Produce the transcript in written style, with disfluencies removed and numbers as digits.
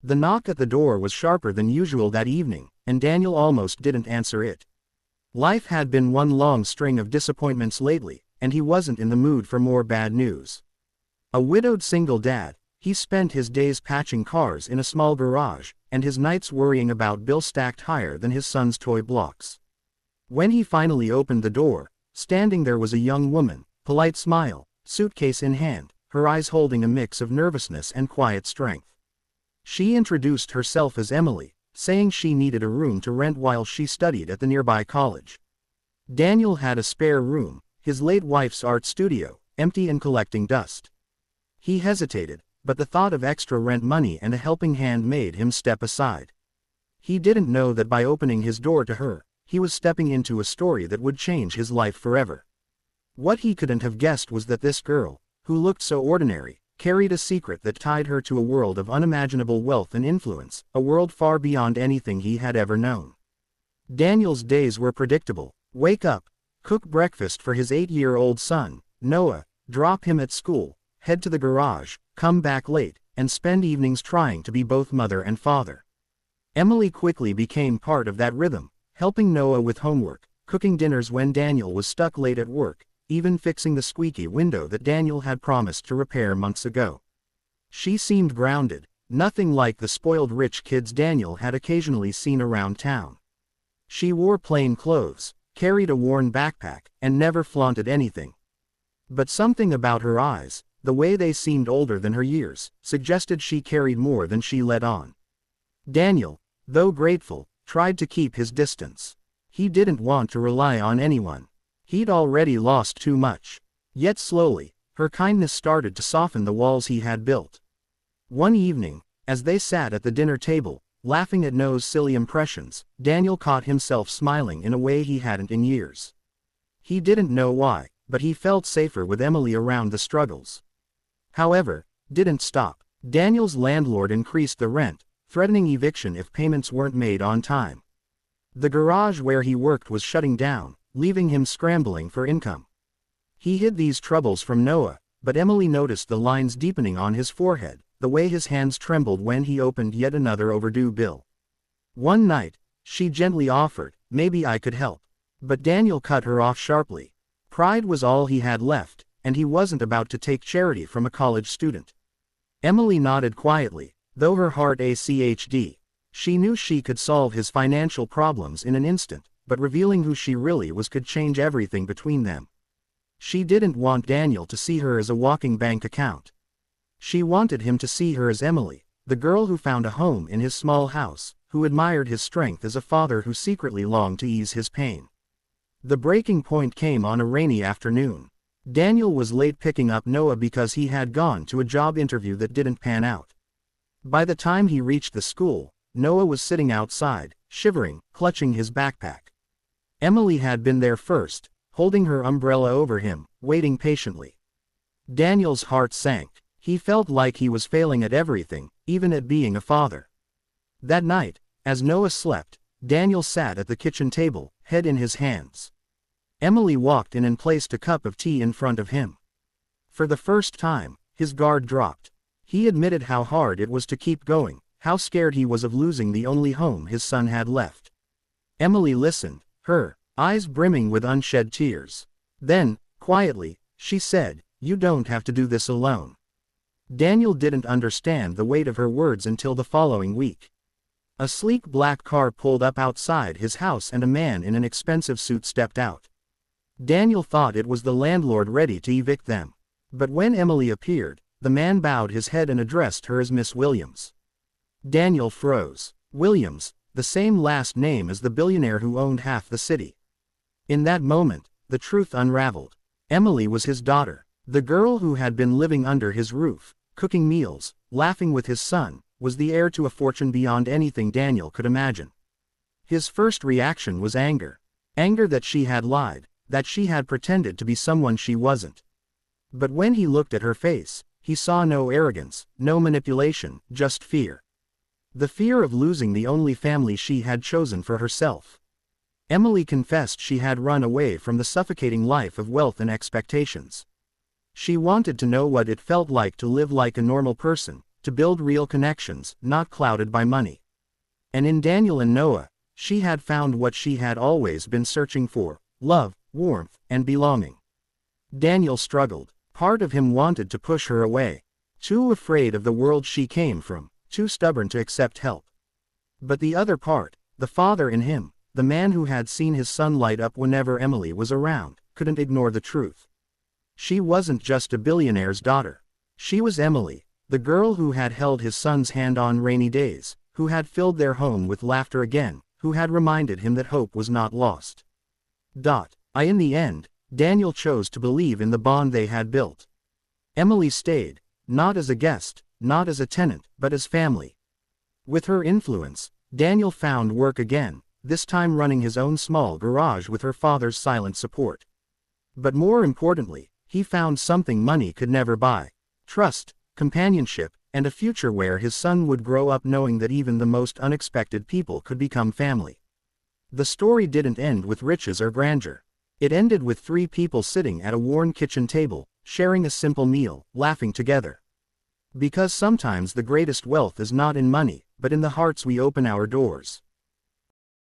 The knock at the door was sharper than usual that evening, and Daniel almost didn't answer it. Life had been one long string of disappointments lately, and he wasn't in the mood for more bad news. A widowed single dad, he spent his days patching cars in a small garage, and his nights worrying about bills stacked higher than his son's toy blocks. When he finally opened the door, standing there was a young woman, polite smile, suitcase in hand, her eyes holding a mix of nervousness and quiet strength. She introduced herself as Emily, saying she needed a room to rent while she studied at the nearby college. Daniel had a spare room, his late wife's art studio, empty and collecting dust. He hesitated, but the thought of extra rent money and a helping hand made him step aside. He didn't know that by opening his door to her, he was stepping into a story that would change his life forever. What he couldn't have guessed was that this girl, who looked so ordinary, carried a secret that tied her to a world of unimaginable wealth and influence, a world far beyond anything he had ever known. Daniel's days were predictable: wake up, cook breakfast for his 8-year-old son, Noah, drop him at school, head to the garage, come back late, and spend evenings trying to be both mother and father. Emily quickly became part of that rhythm, helping Noah with homework, cooking dinners when Daniel was stuck late at work, even fixing the squeaky window that Daniel had promised to repair months ago. She seemed grounded, nothing like the spoiled rich kids Daniel had occasionally seen around town. She wore plain clothes, carried a worn backpack, and never flaunted anything. But something about her eyes, the way they seemed older than her years, suggested she carried more than she let on. Daniel, though grateful, tried to keep his distance. He didn't want to rely on anyone. He'd already lost too much. Yet slowly, her kindness started to soften the walls he had built. One evening, as they sat at the dinner table, laughing at Noah's silly impressions, Daniel caught himself smiling in a way he hadn't in years. He didn't know why, but he felt safer with Emily around. The struggles, however, didn't stop. Daniel's landlord increased the rent, threatening eviction if payments weren't made on time. The garage where he worked was shutting down, leaving him scrambling for income. He hid these troubles from Noah, but Emily noticed the lines deepening on his forehead, the way his hands trembled when he opened yet another overdue bill. One night, she gently offered, "Maybe I could help." But Daniel cut her off sharply. Pride was all he had left, and he wasn't about to take charity from a college student. Emily nodded quietly, though her heart ached. She knew she could solve his financial problems in an instant, but revealing who she really was could change everything between them. She didn't want Daniel to see her as a walking bank account. She wanted him to see her as Emily, the girl who found a home in his small house, who admired his strength as a father who secretly longed to ease his pain. The breaking point came on a rainy afternoon. Daniel was late picking up Noah because he had gone to a job interview that didn't pan out. By the time he reached the school, Noah was sitting outside, shivering, clutching his backpack. Emily had been there first, holding her umbrella over him, waiting patiently. Daniel's heart sank. He felt like he was failing at everything, even at being a father. That night, as Noah slept, Daniel sat at the kitchen table, head in his hands. Emily walked in and placed a cup of tea in front of him. For the first time, his guard dropped. He admitted how hard it was to keep going, how scared he was of losing the only home his son had left. Emily listened, her eyes brimming with unshed tears. Then, quietly, she said, "You don't have to do this alone." Daniel didn't understand the weight of her words until the following week. A sleek black car pulled up outside his house and a man in an expensive suit stepped out. Daniel thought it was the landlord ready to evict them. But when Emily appeared, the man bowed his head and addressed her as Miss Williams. Daniel froze. Williams, the same last name as the billionaire who owned half the city. In that moment, the truth unraveled. Emily was his daughter. The girl who had been living under his roof, cooking meals, laughing with his son, was the heir to a fortune beyond anything Daniel could imagine. His first reaction was anger. Anger that she had lied, that she had pretended to be someone she wasn't. But when he looked at her face, he saw no arrogance, no manipulation, just fear. The fear of losing the only family she had chosen for herself. Emily confessed she had run away from the suffocating life of wealth and expectations. She wanted to know what it felt like to live like a normal person, to build real connections, not clouded by money. And in Daniel and Noah, she had found what she had always been searching for: love, warmth, and belonging. Daniel struggled. Part of him wanted to push her away, too afraid of the world she came from, too stubborn to accept help. But the other part, the father in him, the man who had seen his son light up whenever Emily was around, couldn't ignore the truth. She wasn't just a billionaire's daughter. She was Emily, the girl who had held his son's hand on rainy days, who had filled their home with laughter again, who had reminded him that hope was not lost. In the end, Daniel chose to believe in the bond they had built. Emily stayed, not as a guest, not as a tenant, but as family. With her influence, Daniel found work again, this time running his own small garage with her father's silent support. But more importantly, he found something money could never buy: trust, companionship, and a future where his son would grow up knowing that even the most unexpected people could become family. The story didn't end with riches or grandeur. It ended with 3 people sitting at a worn kitchen table, sharing a simple meal, laughing together. Because sometimes the greatest wealth is not in money, but in the hearts we open our doors.